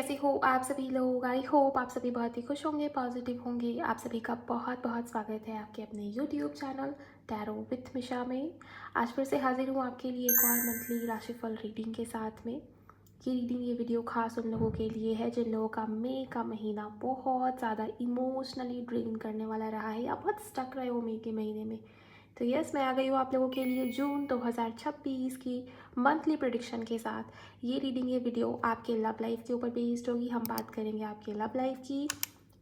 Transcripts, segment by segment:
कैसे हो आप सभी लोग। आई होप आप सभी बहुत ही खुश होंगे, पॉजिटिव होंगे। आप सभी का बहुत बहुत स्वागत है आपके अपने यूट्यूब चैनल टैरो विथ मिशा में। आज फिर से हाजिर हूँ आपके लिए एक और मंथली राशिफल रीडिंग के साथ में। ये रीडिंग, ये वीडियो खास उन लोगों के लिए है जिन लोगों का मई का महीना बहुत ज़्यादा इमोशनली ड्रेन करने वाला रहा है या बहुत स्टक रहे हो मई के महीने में। तो यस, मैं आ गई हूँ आप लोगों के लिए जून 2026 की मंथली प्रेडिक्शन के साथ। ये रीडिंग, ये वीडियो आपके लव लाइफ के ऊपर बेस्ड होगी। हम बात करेंगे आपके लव लाइफ की,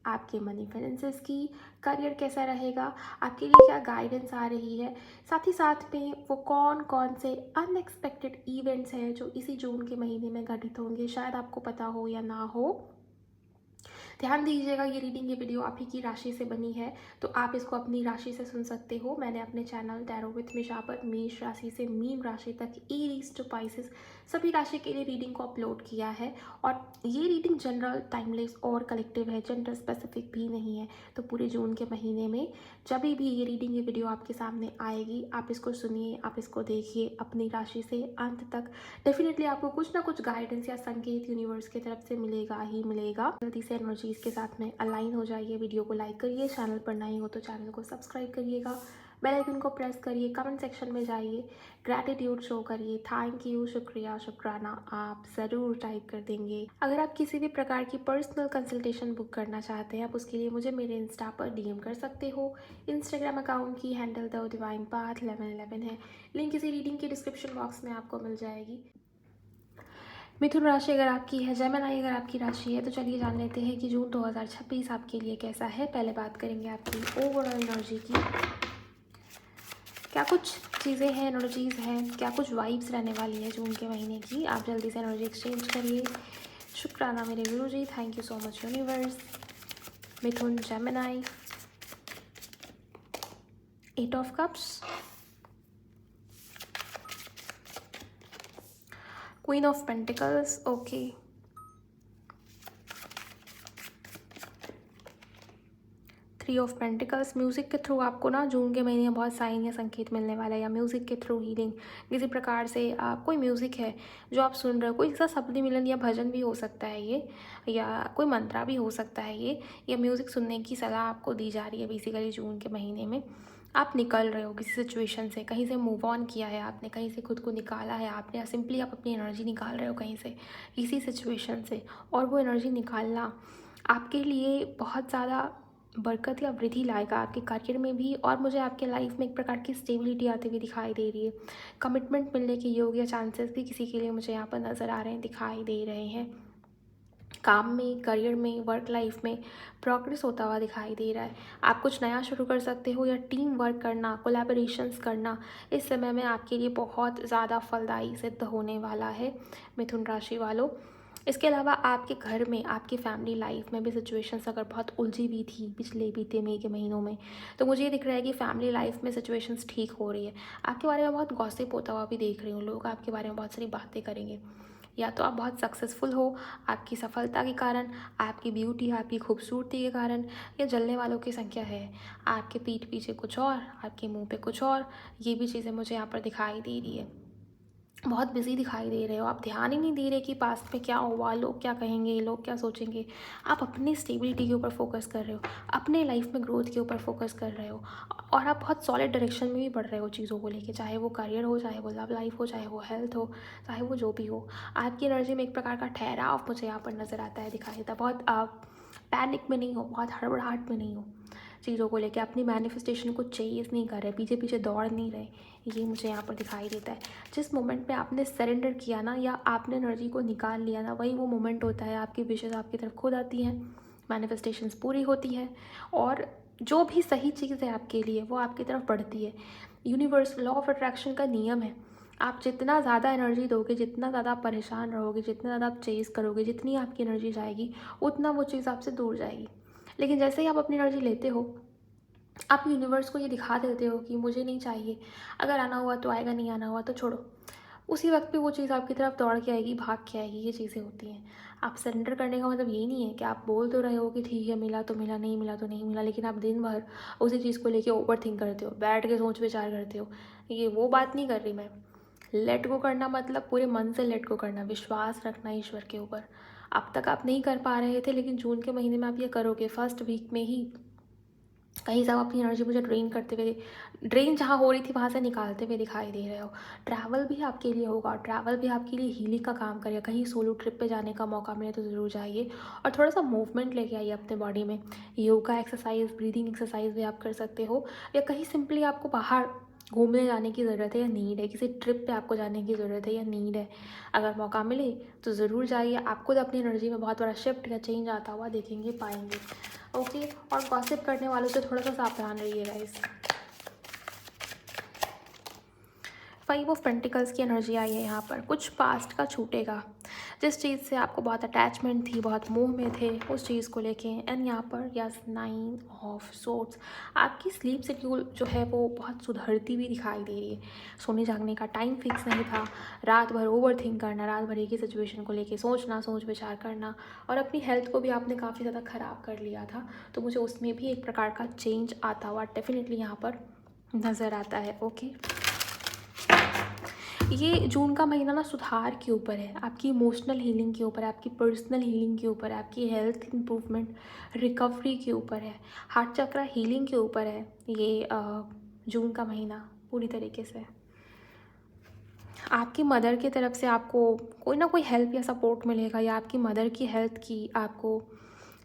आपके मनी फाइनेंसेस की, करियर कैसा रहेगा, आपके लिए क्या गाइडेंस आ रही है, साथ ही साथ में वो कौन कौन से अनएक्सपेक्टेड इवेंट्स हैं जो इसी जून के महीने में घटित होंगे। शायद आपको पता हो या ना हो, ध्यान दीजिएगा। ये रीडिंग, ये वीडियो आप ही की राशि से बनी है, तो आप इसको अपनी राशि से सुन सकते हो। मैंने अपने चैनल टैरो विथ मिशा पर मेष राशि से मीन राशि तक, एरीज टू पाइसेस, सभी राशि के लिए रीडिंग को अपलोड किया है। और ये रीडिंग जनरल, टाइमलेस और कलेक्टिव है, जेंडर स्पेसिफिक भी नहीं है। तो पूरे जून के महीने में जब भी ये रीडिंग, ये वीडियो आपके सामने आएगी, आप इसको सुनिए, आप इसको देखिए अपनी राशि से अंत तक। डेफिनेटली आपको कुछ ना कुछ गाइडेंस या संकेत यूनिवर्स की तरफ से मिलेगा ही मिलेगा। जल्दी से एनर्जीज के साथ में अलाइन हो जाइए। वीडियो को लाइक करिए, चैनल पर नए हो तो चैनल को सब्सक्राइब करिएगा, बेल आइकन को प्रेस करिए, कमेंट सेक्शन में जाइए, ग्रैटिट्यूड शो करिए, थैंक यू, शुक्रिया, शुक्राना आप ज़रूर टाइप कर देंगे। अगर आप किसी भी प्रकार की पर्सनल कंसल्टेशन बुक करना चाहते हैं, आप उसके लिए मुझे मेरे इंस्टा पर डीएम कर सकते हो। इंस्टाग्राम अकाउंट की हैंडल द डिवाइन पाथ 1111 है। लिंक इसी रीडिंग के डिस्क्रिप्शन बॉक्स में आपको मिल जाएगी। मिथुन राशि अगर आपकी है, जेमिनी अगर आपकी राशि है, तो चलिए जान लेते हैं कि जून 2026 आपके लिए कैसा है। पहले बात करेंगे आपकी ओवरऑल एनर्जी की। क्या कुछ चीज़ें हैं, एनर्जीज़ हैं, क्या कुछ वाइब्स रहने वाली है जून के महीने की। आप जल्दी से एनर्जी एक्सचेंज करिए। शुक्राना मेरे गुरु जी, thank you so much universe. Mithun, Gemini, 8 of cups, queen of pentacles, okay, 3 of pentacles. Music के थ्रू आपको ना जून के महीने में बहुत साइन या संकेत मिलने वाला है, या म्यूज़िक के थ्रू हीलिंग किसी प्रकार से। कोई म्यूज़िक है जो आप सुन रहे हो, कोई सा शब्द मिलन या भजन भी हो सकता है ये, या कोई मंत्रा भी हो सकता है ये, या म्यूज़िक सुनने की सलाह आपको दी जा रही है बेसिकली जून के महीने में। आप निकल रहे हो किसी सिचुएशन से, कहीं से मूव ऑन किया है आपने, कहीं से खुद को निकाला है आपने, या सिंपली आप अपनी एनर्जी निकाल रहे हो कहीं से, किसी सिचुएशन से। और वो एनर्जी निकालना आपके लिए बहुत ज़्यादा बरकत या वृद्धि लाएगा आपके करियर में भी। और मुझे आपके लाइफ में एक प्रकार की स्टेबिलिटी आती हुई दिखाई दे रही है। कमिटमेंट मिलने के योग या चांसेस भी किसी के लिए मुझे यहाँ पर नज़र आ रहे हैं, दिखाई दे रहे हैं। काम में, करियर में, वर्क लाइफ में प्रोग्रेस होता हुआ दिखाई दे रहा है। आप कुछ नया शुरू कर सकते हो, या टीम वर्क करना, कोलैबोरेशंस करना इस समय में आपके लिए बहुत ज़्यादा फलदायी सिद्ध होने वाला है मिथुन राशि वालों। इसके अलावा आपके घर में, आपकी फैमिली लाइफ में भी सिचुएशंस अगर बहुत उलझी हुई थी पिछले बीते मई के महीनों में, तो मुझे ये दिख रहा है कि फैमिली लाइफ में सिचुएशंस ठीक हो रही है। आपके बारे में बहुत गॉसिप होता हुआ भी देख रही हूँ, लोग आपके बारे में बहुत सारी बातें करेंगे। या तो आप बहुत सक्सेसफुल हो आपकी सफलता के कारण, आपकी ब्यूटी, आपकी खूबसूरती के कारण, या जलने वालों की संख्या है आपके पीठ पीछे कुछ और, आपके मुंह पे कुछ और। ये भी चीज़ें मुझे यहाँ पर दिखाई दे रही है। बहुत बिजी दिखाई दे रहे हो, आप ध्यान ही नहीं दे रहे कि पास्ट में क्या हुआ, लोग क्या कहेंगे, लोग क्या सोचेंगे। आप अपनी स्टेबिलिटी के ऊपर फोकस कर रहे हो, अपने लाइफ में ग्रोथ के ऊपर फोकस कर रहे हो, और आप बहुत सॉलिड डायरेक्शन में भी बढ़ रहे हो चीज़ों को लेके, चाहे वो करियर हो, चाहे वो लव लाइफ हो, चाहे वो हेल्थ हो, चाहे वो जो भी हो। आपकी एनर्जी में एक प्रकार का ठहराव मुझे यहाँ पर नज़र आता है, दिखाई देता है। बहुत पैनिक में नहीं हो, बहुत हड़बड़ाहट में नहीं हो चीज़ों को लेके, अपनी मैनिफेस्टेशन को चेज़ नहीं कर रहे, पीछे पीछे दौड़ नहीं रहे। ये मुझे यहाँ पर दिखाई देता है। जिस मोमेंट पे आपने सरेंडर किया ना, या आपने एनर्जी को निकाल लिया ना, वही वो मोमेंट होता है आपकी विशेज़ आपकी तरफ खुद आती हैं, मैनिफेस्टेशंस पूरी होती हैं, और जो भी सही चीज़ है आपके लिए वो आपकी तरफ बढ़ती है। यूनिवर्स, लॉ ऑफ अट्रैक्शन का नियम है, आप जितना ज़्यादा एनर्जी दोगे, जितना ज़्यादा आप परेशान रहोगे, जितना ज़्यादा आप चेज़ करोगे, जितनी आपकी एनर्जी जाएगी उतना वो चीज़ आपसे दूर जाएगी। लेकिन जैसे ही आप अपनी एनर्जी लेते हो, आप यूनिवर्स को ये दिखा देते हो कि मुझे नहीं चाहिए, अगर आना हुआ तो आएगा, नहीं आना हुआ तो छोड़ो, उसी वक्त पे वो चीज़ आपकी तरफ दौड़ के आएगी, भाग के आएगी। ये चीज़ें होती हैं। आप सरेंडर करने का मतलब यही नहीं है कि आप बोल तो रहे हो कि ठीक है, मिला तो मिला, नहीं मिला तो नहीं मिला, लेकिन आप दिन भर उसी चीज़ को लेके ओवर थिंक करते हो, बैठ के सोच विचार करते हो। ये वो बात नहीं कर रही मैं। लेट गो करना मतलब पूरे मन से लेट गो करना, विश्वास रखना ईश्वर के ऊपर, अब तक आप नहीं कर पा रहे थे, लेकिन जून के महीने में आप ये करोगे। फर्स्ट वीक में ही कहीं से आप अपनी एनर्जी मुझे ड्रेन जहाँ हो रही थी वहाँ से निकालते हुए दिखाई दे रहे हो। ट्रैवल भी आपके लिए होगा, ट्रैवल भी आपके लिए हीलिंग का काम करेगा। कहीं सोलो ट्रिप पे जाने का मौका मिले तो ज़रूर जाइए, और थोड़ा सा मूवमेंट लेके आइए अपने बॉडी में। योगा एक्सरसाइज, ब्रीदिंग एक्सरसाइज भी आप कर सकते हो, या कहीं सिंपली आपको बाहर घूमने जाने की ज़रूरत है या नीड है, किसी ट्रिप पे आपको जाने की ज़रूरत है या नीड है, अगर मौका मिले तो ज़रूर जाइए। आप खुद अपनी एनर्जी में बहुत बड़ा शिफ्ट या चेंज आता हुआ देखेंगे, पाएंगे। ओके, और गॉसिप करने वालों से थोड़ा सा सावधान रहिए गाइस। 5 ऑफ पेंटिकल्स की एनर्जी आई है यहाँ पर। कुछ पास्ट का छूटेगा, जिस चीज़ से आपको बहुत अटैचमेंट थी, बहुत मोह में थे, उस चीज़ को लेके। एंड यहाँ पर यस 9 ऑफ सोर्ड्स। आपकी स्लीप शेड्यूल जो है वो बहुत सुधरती हुई दिखाई दे रही है। सोने जागने का टाइम फिक्स नहीं था, रात भर ओवर थिंक करना, रात भर एक ही सिचुएशन को लेके सोचना, सोच विचार करना, और अपनी हेल्थ को भी आपने काफ़ी ज़्यादा ख़राब कर लिया था। तो मुझे उसमें भी एक प्रकार का चेंज आता हुआ डेफिनेटली यहाँ पर नज़र आता है। ओके, ये जून का महीना ना सुधार के ऊपर है, आपकी इमोशनल हीलिंग के ऊपर है, आपकी पर्सनल हीलिंग के ऊपर है, आपकी हेल्थ इम्प्रूवमेंट, रिकवरी के ऊपर है, हार्ट चक्रा हीलिंग के ऊपर है। ये जून का महीना पूरी तरीके से आपकी मदर की तरफ से आपको कोई ना कोई हेल्प या सपोर्ट मिलेगा, या आपकी मदर की हेल्थ की आपको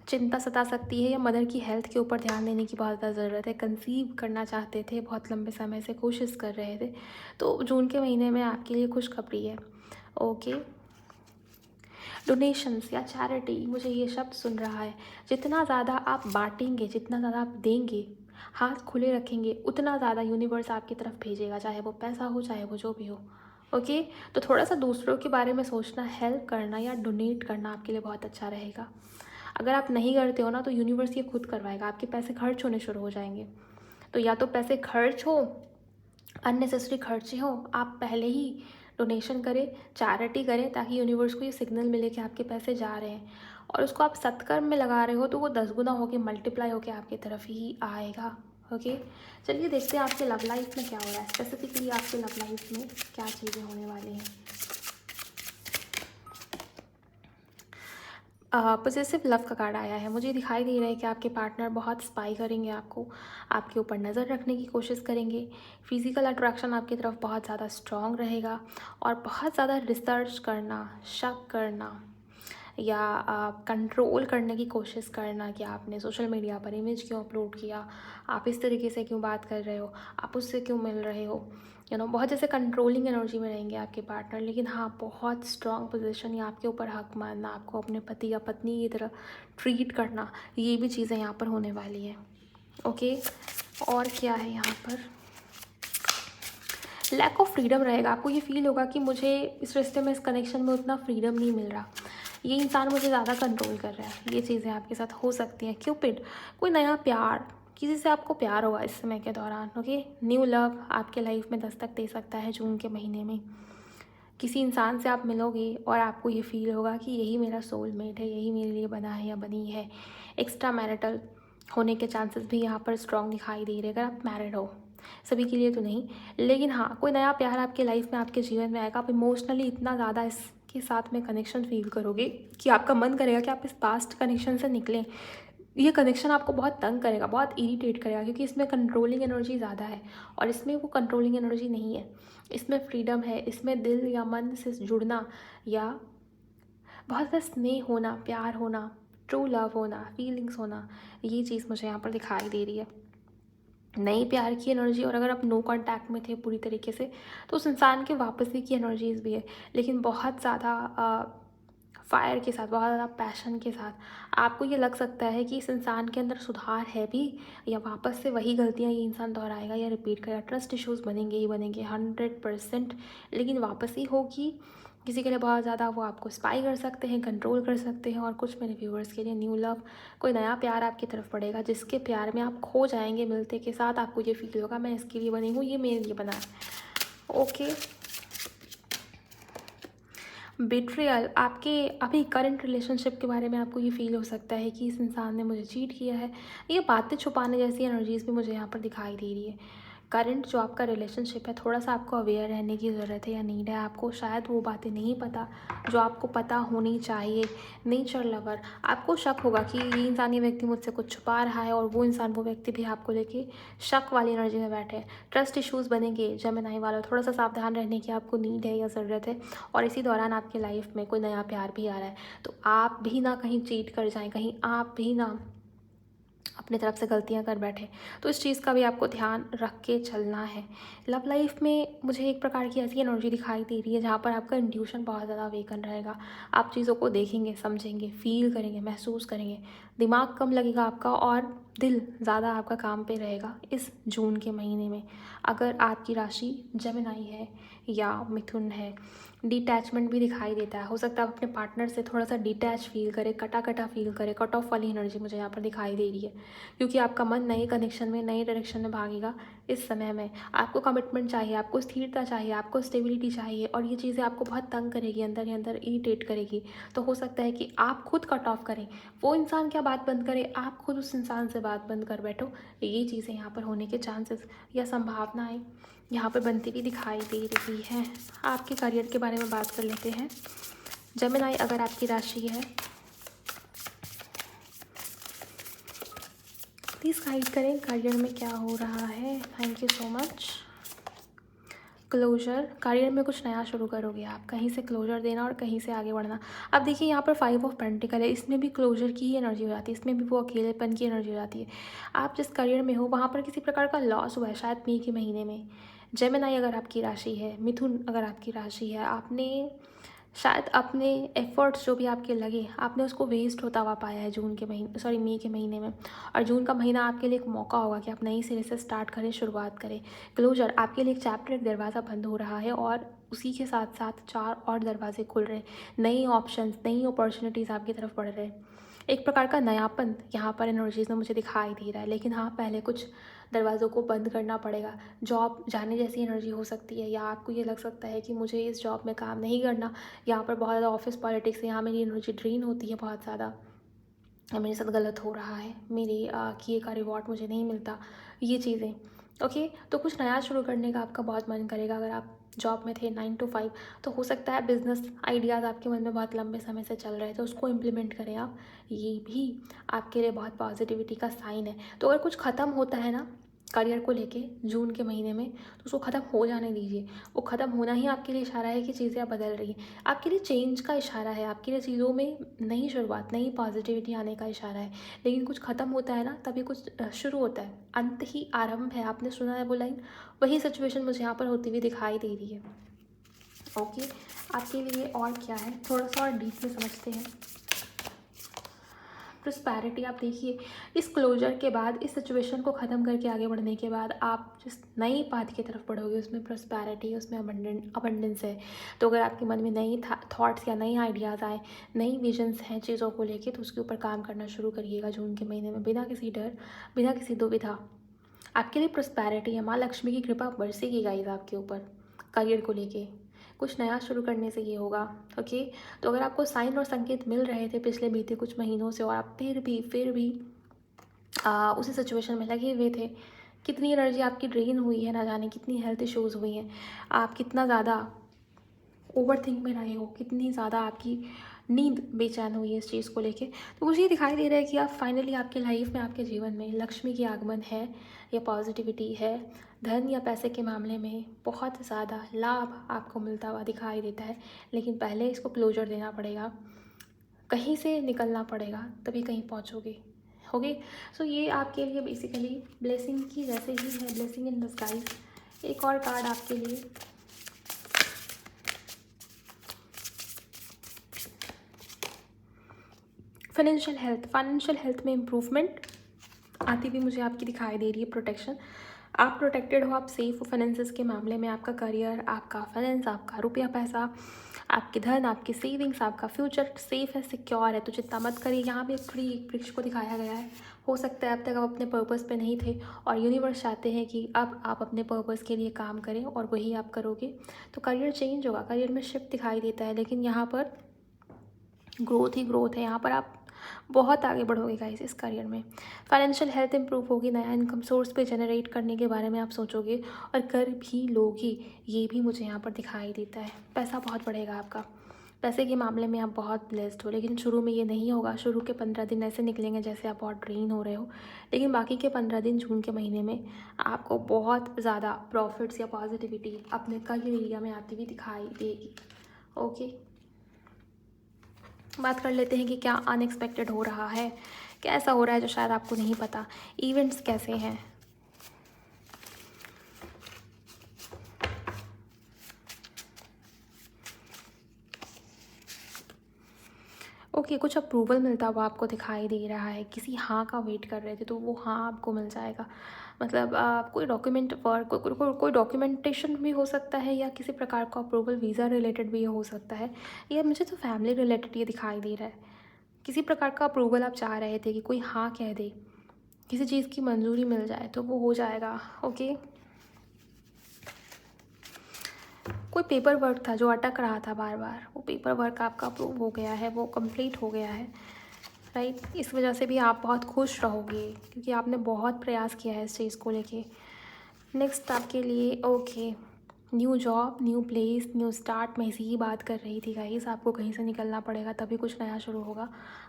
चिंता सता सकती है, या मदर की हेल्थ के ऊपर ध्यान देने की बहुत ज़्यादा ज़रूरत है। कंसीव करना चाहते थे, बहुत लंबे समय से कोशिश कर रहे थे, तो जून के महीने में आपके लिए खुशखबरी है। ओके, डोनेशंस या चैरिटी, मुझे ये शब्द सुन रहा है। जितना ज़्यादा आप बांटेंगे, जितना ज़्यादा आप देंगे, हाथ खुले रखेंगे, उतना ज़्यादा यूनिवर्स आपकी तरफ भेजेगा, चाहे वो पैसा हो, चाहे वो जो भी हो। ओके, तो थोड़ा सा दूसरों के बारे में सोचना, हेल्प करना या डोनेट करना आपके लिए बहुत अच्छा रहेगा। अगर आप नहीं करते हो ना, तो यूनिवर्स ये खुद करवाएगा, आपके पैसे खर्च होने शुरू हो जाएंगे। तो या तो पैसे खर्च हो, अननेसेसरी खर्चे हो, आप पहले ही डोनेशन करें, चैरिटी करें, ताकि यूनिवर्स को ये सिग्नल मिले कि आपके पैसे जा रहे हैं, और उसको आप सत्कर्म में लगा रहे हो तो वो 10 गुना होकर मल्टीप्लाई होकर आपकी तरफ ही आएगा। ओके, चलिए देखते हैं आपके लव लाइफ में क्या हो रहा है, स्पेसिफिकली आपके लव लाइफ में क्या चीज़ें होने वाली हैं। पॉजिटिव लव का कार्ड आया है। मुझे दिखाई दे रहा है कि आपके पार्टनर बहुत स्पाई करेंगे आपको, आपके ऊपर नज़र रखने की कोशिश करेंगे। फिजिकल अट्रैक्शन आपकी तरफ बहुत ज़्यादा स्ट्रॉन्ग रहेगा, और बहुत ज़्यादा रिसर्च करना, शक करना, या कंट्रोल करने की कोशिश करना कि आपने सोशल मीडिया पर इमेज क्यों अपलोड किया, आप इस तरीके से क्यों बात कर रहे हो, आप उससे क्यों मिल रहे हो, बहुत जैसे कंट्रोलिंग एनर्जी में रहेंगे आपके पार्टनर। लेकिन हाँ, बहुत स्ट्रॉन्ग पोजीशन या आपके ऊपर हक मानना, आपको अपने पति या पत्नी की तरह ट्रीट करना, ये भी चीज़ें यहाँ पर होने वाली हैं। ओके, और क्या है यहाँ पर, लैक ऑफ फ्रीडम रहेगा। आपको ये फील होगा कि मुझे इस रिश्ते में, इस कनेक्शन में उतना फ्रीडम नहीं मिल रहा, ये इंसान मुझे ज़्यादा कंट्रोल कर रहा है। ये चीज़ें आपके साथ हो सकती हैं। क्यूपिड, कोई नया प्यार, किसी से आपको प्यार होगा इस समय के दौरान। ओके, न्यू लव आपके लाइफ में दस्तक दे सकता है जून के महीने में। किसी इंसान से आप मिलोगे और आपको ये फील होगा कि यही मेरा सोलमेट है, यही मेरे लिए बना है या बनी है। एक्स्ट्रा मैरिटल होने के चांसेस भी यहाँ पर स्ट्रॉन्ग दिखाई दे रहे, अगर आप मैरिड हो। सभी के लिए तो नहीं, लेकिन हाँ, कोई नया प्यार आपके लाइफ में, आपके जीवन में आएगा। आप इमोशनली इतना ज़्यादा इसके साथ में कनेक्शन फील करोगे कि आपका मन करेगा कि आप इस पास्ट कनेक्शन से निकलें। ये कनेक्शन आपको बहुत तंग करेगा, बहुत इरिटेट करेगा, क्योंकि इसमें कंट्रोलिंग एनर्जी ज़्यादा है, और इसमें वो कंट्रोलिंग एनर्जी नहीं है। इसमें फ्रीडम है, इसमें दिल या मन से जुड़ना, या बहुत ज़्यादा स्नेह होना, प्यार होना, ट्रू लव होना, फीलिंग्स होना, ये चीज़ मुझे यहाँ पर दिखाई दे रही है। नई प्यार की एनर्जी, और अगर आप नो कांटेक्ट में थे पूरी तरीके से, तो उस इंसान के वापसी की एनर्जीज भी है, लेकिन बहुत ज़्यादा फायर के साथ, बहुत ज़्यादा पैशन के साथ। आपको ये लग सकता है कि इस इंसान के अंदर सुधार है भी, या वापस से वही गलतियाँ ये इंसान दोहराएगा या रिपीट करेगा। ट्रस्ट इश्यूज़ बनेंगे ही बनेंगे 100%, लेकिन वापसी होगी। किसी के लिए बहुत ज़्यादा वो आपको स्पाई कर सकते हैं, कंट्रोल कर सकते हैं, और कुछ मेरे व्यूवर्स के लिए न्यू लव, कोई नया प्यार आपकी तरफ पड़ेगा, जिसके प्यार में आप खो जाएंगे। मिलते के साथ आपको ये फील होगा, मैं इसके लिए बनी हूँ, ये मेरे लिए बना है। ओके, बिट्रियल, आपके अभी करंट रिलेशनशिप के बारे में आपको ये फील हो सकता है कि इस इंसान ने मुझे चीट किया है। ये बातें छुपाने जैसी एनर्जीज़ भी मुझे यहाँ पर दिखाई दे रही है। करंट जो आपका रिलेशनशिप है, थोड़ा सा आपको अवेयर रहने की ज़रूरत है या नीड है। आपको शायद वो बातें नहीं पता जो आपको पता होनी चाहिए। नेचर लवर, आपको शक होगा कि ये इंसान, ये व्यक्ति मुझसे कुछ छुपा रहा है, और वो इंसान, वो व्यक्ति भी आपको लेके शक वाली एनर्जी में बैठे हैं। ट्रस्ट इश्यूज़ बनेंगे। जेमिनी वालों, थोड़ा सा सावधान रहने की आपको नीड है या ज़रूरत है। और इसी दौरान आपकी लाइफ में कोई नया प्यार भी आ रहा है, तो आप भी ना कहीं चीट कर जाएँ, कहीं आप भी ना अपनी तरफ से गलतियां कर बैठे। तो इस चीज़ का भी आपको ध्यान रख के चलना है। लव लाइफ में मुझे एक प्रकार की ऐसी एनर्जी दिखाई दे रही है जहाँ पर आपका इंट्यूशन बहुत ज़्यादा अवेकन रहेगा। आप चीज़ों को देखेंगे, समझेंगे, फील करेंगे, महसूस करेंगे। दिमाग कम लगेगा आपका और दिल ज़्यादा आपका काम पे रहेगा इस जून के महीने में। अगर आपकी राशि जेमिनी है या मिथुन है, डिटैचमेंट भी दिखाई देता है। हो सकता है आप अपने पार्टनर से थोड़ा सा डिटैच फील करें, कटा कटा फील करें। कट ऑफ वाली एनर्जी मुझे यहाँ पर दिखाई दे रही है, क्योंकि आपका मन नए कनेक्शन में, नए डायरेक्शन में भागेगा इस समय में। आपको कमिटमेंट चाहिए, आपको स्थिरता चाहिए, आपको स्टेबिलिटी चाहिए, और ये चीज़ें आपको बहुत तंग करेगी, अंदर ही अंदर इरिटेट करेगी। तो हो सकता है कि आप खुद कट ऑफ करें, वो इंसान क्या बात बंद करे, आप खुद उस इंसान से बात बंद कर बैठो। ये चीज़ें यहाँ पर होने के चांसेस या संभावनाएं यहाँ पर बनती हुई दिखाई दे रही है। आपके करियर के बारे में बात कर लेते हैं। जेमिनी अगर आपकी राशि है, प्लीज़ गाइड करें करियर में क्या हो रहा है। Thank you so much. Closure, career में कुछ नया शुरू करोगे आप, कहीं से क्लोजर देना और कहीं से आगे बढ़ना। अब देखिए यहाँ पर 5 ऑफ पेंटिकल है, इसमें भी क्लोजर की ही एनर्जी हो जाती है, इसमें भी वो अकेलेपन की एनर्जी हो जाती है। आप जिस करियर में हो वहाँ पर किसी प्रकार का लॉस हुआ है शायद मई के महीने में। जेमिनी अगर आपकी राशि है, मिथुन अगर आपकी राशि है, आपने शायद अपने एफर्ट्स जो भी आपके लगे, आपने उसको वेस्ट होता हुआ पाया है जून के महीने, सॉरी मई के महीने में। और जून का महीना आपके लिए एक मौका होगा कि आप नई सिरे से स्टार्ट करें, शुरुआत करें। क्लोजर, आपके लिए एक चैप्टर, एक दरवाज़ा बंद हो रहा है, और उसी के साथ साथ 4 और दरवाजे खुल रहे हैं। नई ऑप्शंस, नई अपॉर्चुनिटीज़ आपकी तरफ बढ़ रहे हैं। एक प्रकार का नयापन यहाँ पर एनर्जीज में मुझे दिखाई दे रहा है। लेकिन हाँ, पहले कुछ दरवाज़ों को बंद करना पड़ेगा। जॉब जाने जैसी एनर्जी हो सकती है, या आपको ये लग सकता है कि मुझे इस जॉब में काम नहीं करना, यहाँ पर बहुत ज़्यादा ऑफिस पॉलिटिक्स है, यहाँ मेरी एनर्जी ड्रेन होती है बहुत ज़्यादा, मेरे साथ गलत हो रहा है, मेरे किए का रिवॉर्ड मुझे नहीं मिलता, ये चीज़ें। ओके, तो कुछ नया शुरू करने का आपका बहुत मन करेगा। अगर आप जॉब में थे 9 to 5, तो हो सकता है बिजनेस आइडियाज़ आपके मन में बहुत लंबे समय से चल रहे थे, उसको इम्प्लीमेंट करें आप। ये भी आपके लिए बहुत पॉजिटिविटी का साइन है। तो अगर कुछ ख़त्म होता है ना करियर को लेके जून के महीने में, तो उसको ख़त्म हो जाने दीजिए। वो ख़त्म होना ही आपके लिए इशारा है कि चीज़ें अब बदल रही हैं, आपके लिए चेंज का इशारा है, आपके लिए चीज़ों में नई शुरुआत, नई पॉजिटिविटी आने का इशारा है। लेकिन कुछ ख़त्म होता है ना, तभी कुछ शुरू होता है। अंत ही आरंभ है, आपने सुना है वो लाइन, वही सिचुएशन मुझे यहाँ पर होती हुई दिखाई दे रही है। ओके, आपके लिए और क्या है, थोड़ा सा और डीपली समझते हैं। प्रॉस्पेरिटी, आप देखिए इस क्लोजर के बाद, इस सिचुएशन को ख़त्म करके आगे बढ़ने के बाद आप जिस नई पाथ की तरफ बढ़ोगे, उसमें प्रॉस्पेरिटी, उसमें अबंडेंस है। तो अगर आपके मन में नई थॉट्स या नई आइडियाज़ आए, नई विजन्स हैं चीज़ों को लेके, तो उसके ऊपर काम करना शुरू करिएगा जून के महीने में, बिना किसी डर, बिना किसी दुविधा। आपके लिए प्रॉस्पेरिटी है, माँ लक्ष्मी की कृपा बरसेगी गाइस आपके ऊपर। करियर को लेके कुछ नया शुरू करने से ये होगा। ओके, तो अगर आपको साइन और संकेत मिल रहे थे पिछले बीते कुछ महीनों से, और आप फिर भी उसी सिचुएशन में लगे हुए थे, कितनी एनर्जी आपकी ड्रेन हुई है, ना जाने कितनी हेल्थ इश्यूज़ हुई हैं, आप कितना ज़्यादा ओवरथिंक में रहे हो, कितनी ज़्यादा आपकी नींद बेचैन हुई है इस चीज़ को लेके। तो मुझे ये दिखाई दे रहा है कि आप फाइनली, आपके लाइफ में, आपके जीवन में लक्ष्मी की आगमन है, या पॉजिटिविटी है। धन या पैसे के मामले में बहुत ज़्यादा लाभ आपको मिलता हुआ दिखाई देता है, लेकिन पहले इसको क्लोजर देना पड़ेगा, कहीं से निकलना पड़ेगा, तभी कहीं पहुँचोगे। ओके, सो ये आपके लिए बेसिकली ब्लेसिंग की जैसे ही है, ब्लेसिंग इन डिस्गाइज। एक और कार्ड आपके लिए, फाइनेंशियल हेल्थ में इम्प्रूवमेंट आती हुई मुझे आपकी दिखाई दे रही है। प्रोटेक्शन, आप प्रोटेक्टेड हो, आप सेफ हो फाइनेंसेस के मामले में। आपका करियर, आपका फाइनेंस, आपका रुपया पैसा, आपकी धन, आपकी सेविंग्स, आपका फ्यूचर सेफ है, सिक्योर है। तो चिंता मत करिए। यहाँ पे एक ट्री, एक वृक्ष को दिखाया गया है। हो सकता है अब तक आप अपने पर्पस पे नहीं थे, और यूनिवर्स चाहते हैं कि अब आप अपने पर्पस के लिए काम करें, और वही आप करोगे। तो करियर चेंज होगा, करियर में शिफ्ट दिखाई देता है, लेकिन यहाँ पर ग्रोथ ही ग्रोथ है। यहाँ पर आप बहुत आगे बढ़ोगे गाइस इस करियर में। फाइनेंशियल हेल्थ इंप्रूव होगी, नया इनकम सोर्स पे जनरेट करने के बारे में आप सोचोगे और कर भी लोगे, ये भी मुझे यहाँ पर दिखाई देता है। पैसा बहुत बढ़ेगा आपका, पैसे के मामले में आप बहुत ब्लेस्ड हो, लेकिन शुरू में ये नहीं होगा। शुरू के 15 दिन ऐसे निकलेंगे जैसे आप बहुत ड्रेन हो रहे हो, लेकिन बाकी के 15 दिन जून के महीने में आपको बहुत ज़्यादा प्रॉफिट्स या पॉजिटिविटी अपने करियर एरिया में आती हुई दिखाई देगी। ओके, बात कर लेते हैं कि क्या अनएक्सपेक्टेड हो रहा है, क्या ऐसा हो रहा है जो शायद आपको नहीं पता। इवेंट्स कैसे हैं, ओके कुछ अप्रूवल मिलता हुआ आपको दिखाई दे रहा है। किसी हाँ का वेट कर रहे थे तो वो हाँ आपको मिल जाएगा। मतलब कोई डॉक्यूमेंट वर्क, कोई डॉक्यूमेंटेशन भी हो सकता है, या किसी प्रकार का अप्रूवल वीज़ा रिलेटेड भी हो सकता है, या मुझे तो फैमिली रिलेटेड ये दिखाई दे रहा है। किसी प्रकार का अप्रूवल आप चाह रहे थे कि कोई हाँ कह दे, किसी चीज़ की मंजूरी मिल जाए तो वो हो जाएगा। ओके, कोई पेपर वर्क था जो अटक रहा था बार बार, वो पेपर वर्क आपका अप्रूव हो गया है, वो कंप्लीट हो गया है, राइट। इस वजह से भी आप बहुत खुश रहोगे क्योंकि आपने बहुत प्रयास किया है इस चीज़ को लेके। नेक्स्ट आपके लिए okay, new job, new place, new start, मैं इसी की बात कर रही थी गाइस। आपको कहीं से निकलना पड़ेगा तभी कुछ नया शुरू होगा।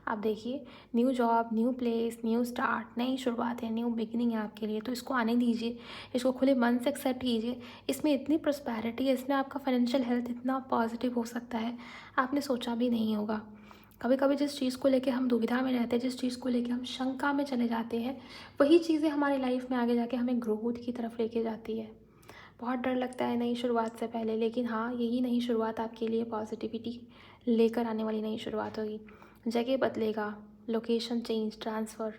आप देखिए, new job, new place, new start, नई शुरुआत है, न्यू बिगिनिंग है आपके लिए, तो इसको आने दीजिए, इसको खुले मन से एक्सेप्ट कीजिए। इसमें इतनी प्रॉस्पेरिटी है, इसमें आपका फाइनेंशियल हेल्थ इतना पॉजिटिव हो सकता है, आपने सोचा भी नहीं होगा। कभी कभी जिस चीज़ को लेके हम दुविधा में रहते हैं, जिस चीज़ को लेके हम शंका में चले जाते हैं, वही चीज़ें हमारी लाइफ में आगे जाके हमें ग्रोथ की तरफ लेके जाती है। बहुत डर लगता है नई शुरुआत से पहले, लेकिन हाँ, यही नई शुरुआत आपके लिए पॉजिटिविटी लेकर आने वाली नई शुरुआत होगी। जगह बदलेगा, लोकेशन चेंज, ट्रांसफ़र,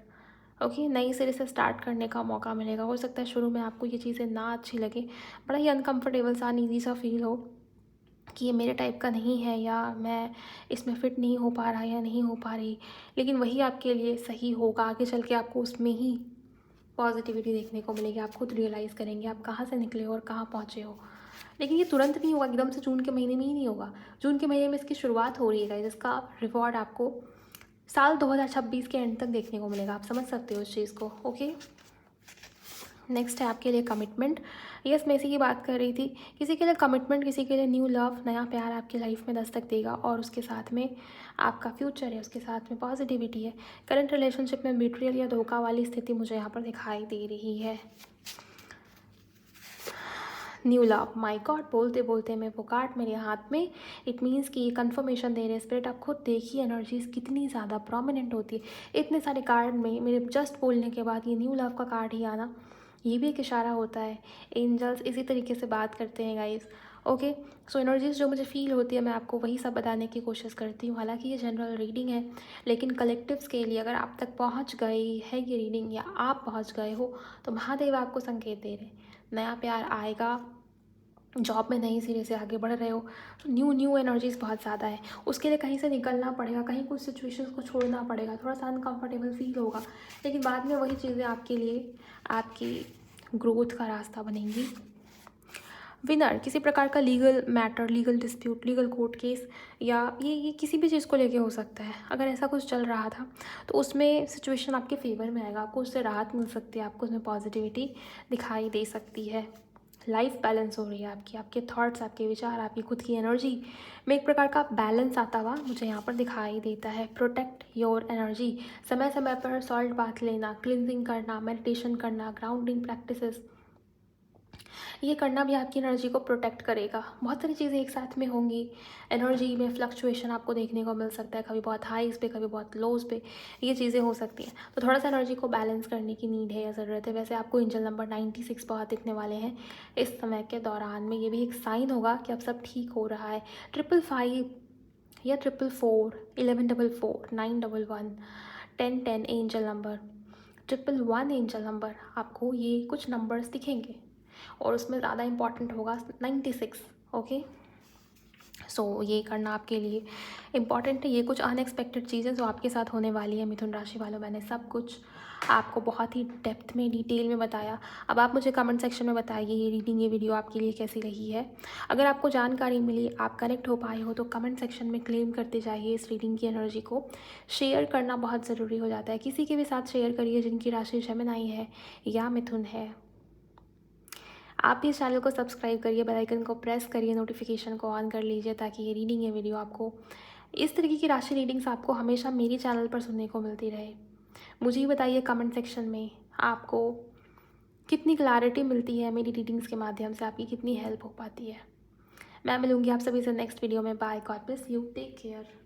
ओके, नई सिरे से स्टार्ट करने का मौका मिलेगा। हो सकता है शुरू में आपको ये चीज़ें ना अच्छी लगे, बड़ा ही अनकम्फर्टेबल सा, अनईज़ी सा फील हो कि ये मेरे टाइप का नहीं है, या मैं इसमें फ़िट नहीं हो पा रहा या नहीं हो पा रही, लेकिन वही आपके लिए सही होगा। आगे चल के आपको उसमें ही पॉजिटिविटी देखने को मिलेगी। आप खुद रियलाइज़ करेंगे आप कहाँ से निकले हो और कहाँ पहुँचे हो। लेकिन ये तुरंत नहीं होगा, एकदम से जून के महीने में ही नहीं होगा। जून के महीने में इसकी शुरुआत हो रही है गाइस, इसका रिवॉर्ड आपको साल 2026 के एंड तक देखने को मिलेगा। आप समझ सकते हो इस चीज़ को। ओके, नेक्स्ट है आपके लिए कमिटमेंट। यस, मैं इसी की बात कर रही थी। किसी के लिए कमिटमेंट, किसी के लिए न्यू लव, नया प्यार आपकी लाइफ में दस्तक देगा, और उसके साथ में आपका फ्यूचर है, उसके साथ में पॉजिटिविटी है। करंट रिलेशनशिप में बिट्रियल या धोखा वाली स्थिति मुझे यहाँ पर दिखाई दे रही है। न्यू लव, माय गॉड, बोलते बोलते मैं वो कार्ड मेरे हाथ में, इट मीन्स कि ये कन्फर्मेशन दे रहे स्पिरिट। आप खुद देखिए एनर्जीज कितनी ज़्यादा प्रोमिनेंट होती है इतने सारे कार्ड में। मेरे जस्ट बोलने के बाद ये न्यू लव का कार्ड ही आना, ये भी एक इशारा होता है। एंजल्स इसी तरीके से बात करते हैं गाइस। ओके, सो एनर्जीज जो मुझे फील होती है मैं आपको वही सब बताने की कोशिश करती हूँ। हालांकि ये जनरल रीडिंग है, लेकिन कलेक्टिव्स के लिए अगर आप तक पहुँच गई है ये रीडिंग, या आप पहुँच गए हो, तो महादेव आपको संकेत दे रहे हैं नया प्यार आएगा। जॉब में नई सिरे से आगे बढ़ रहे हो तो न्यू एनर्जीज बहुत ज़्यादा है। उसके लिए कहीं से निकलना पड़ेगा, कहीं कुछ सिचुएशंस को छोड़ना पड़ेगा, थोड़ा सा अनकंफर्टेबल फील होगा, लेकिन बाद में वही चीज़ें आपके लिए आपकी ग्रोथ का रास्ता बनेंगी। विनर, किसी प्रकार का legal matter, legal dispute, legal court case, या ये किसी भी चीज़ को लेके हो सकता है। अगर ऐसा कुछ चल रहा था तो उसमें सिचुएशन आपके फेवर में आएगा, आपको उससे राहत मिल सकती है, आपको उसमें पॉजिटिविटी दिखाई दे सकती है। लाइफ बैलेंस हो रही है आपकी, आपके थॉट्स, आपके विचार, आपकी खुद की एनर्जी में एक प्रकार का बैलेंस आता हुआ मुझे यहाँ पर दिखाई देता है। प्रोटेक्ट योर एनर्जी, समय समय पर सॉल्ट बाथ लेना, क्लिनजिंग करना, मेडिटेशन करना, ग्राउंडिंग प्रैक्टिसेस, ये करना भी आपकी एनर्जी को प्रोटेक्ट करेगा। बहुत सारी चीज़ें एक साथ में होंगी, एनर्जी में फ्लक्चुएशन आपको देखने को मिल सकता है, कभी बहुत हाईज़ पे, कभी बहुत लोज़ पे, ये चीज़ें हो सकती हैं। तो थोड़ा सा एनर्जी को बैलेंस करने की नीड है या ज़रूरत है। वैसे आपको एंजल नंबर 96 बहुत दिखने वाले हैं इस समय के दौरान में, ये भी एक साइन होगा कि अब सब ठीक हो रहा है। 555 या 444, 1144, 911, 1010 एंजल नंबर, 111 एंजल नंबर, आपको ये कुछ नंबर्स दिखेंगे और उसमें ज़्यादा इम्पॉर्टेंट होगा 96। ओके, सो ये करना आपके लिए इम्पॉर्टेंट है। ये कुछ अनएक्सपेक्टेड चीज़ें जो आपके साथ होने वाली है मिथुन राशि वालों, मैंने सब कुछ आपको बहुत ही डेप्थ में, डिटेल में बताया। अब आप मुझे कमेंट सेक्शन में बताइए ये रीडिंग, ये वीडियो आपके लिए कैसी रही है। अगर आपको जानकारी मिली, आप कनेक्ट हो पाए हो, तो कमेंट सेक्शन में क्लेम करते जाइए इस रीडिंग की एनर्जी को। शेयर करना बहुत ज़रूरी हो जाता है, किसी के भी साथ शेयर करिए जिनकी राशि जेमिनी है या मिथुन है। आप भी इस चैनल को सब्सक्राइब करिए, बेल आइकन को प्रेस करिए, नोटिफिकेशन को ऑन कर लीजिए, ताकि ये रीडिंग, ये वीडियो आपको, इस तरीके की राशि रीडिंग्स आपको हमेशा मेरे चैनल पर सुनने को मिलती रहे। मुझे ही बताइए कमेंट सेक्शन में आपको कितनी क्लैरिटी मिलती है मेरी रीडिंग्स के माध्यम से, आपकी कितनी हेल्प हो पाती है। मैं मिलूँगी आप सभी से नेक्स्ट वीडियो में। Bye, god bless you, take care.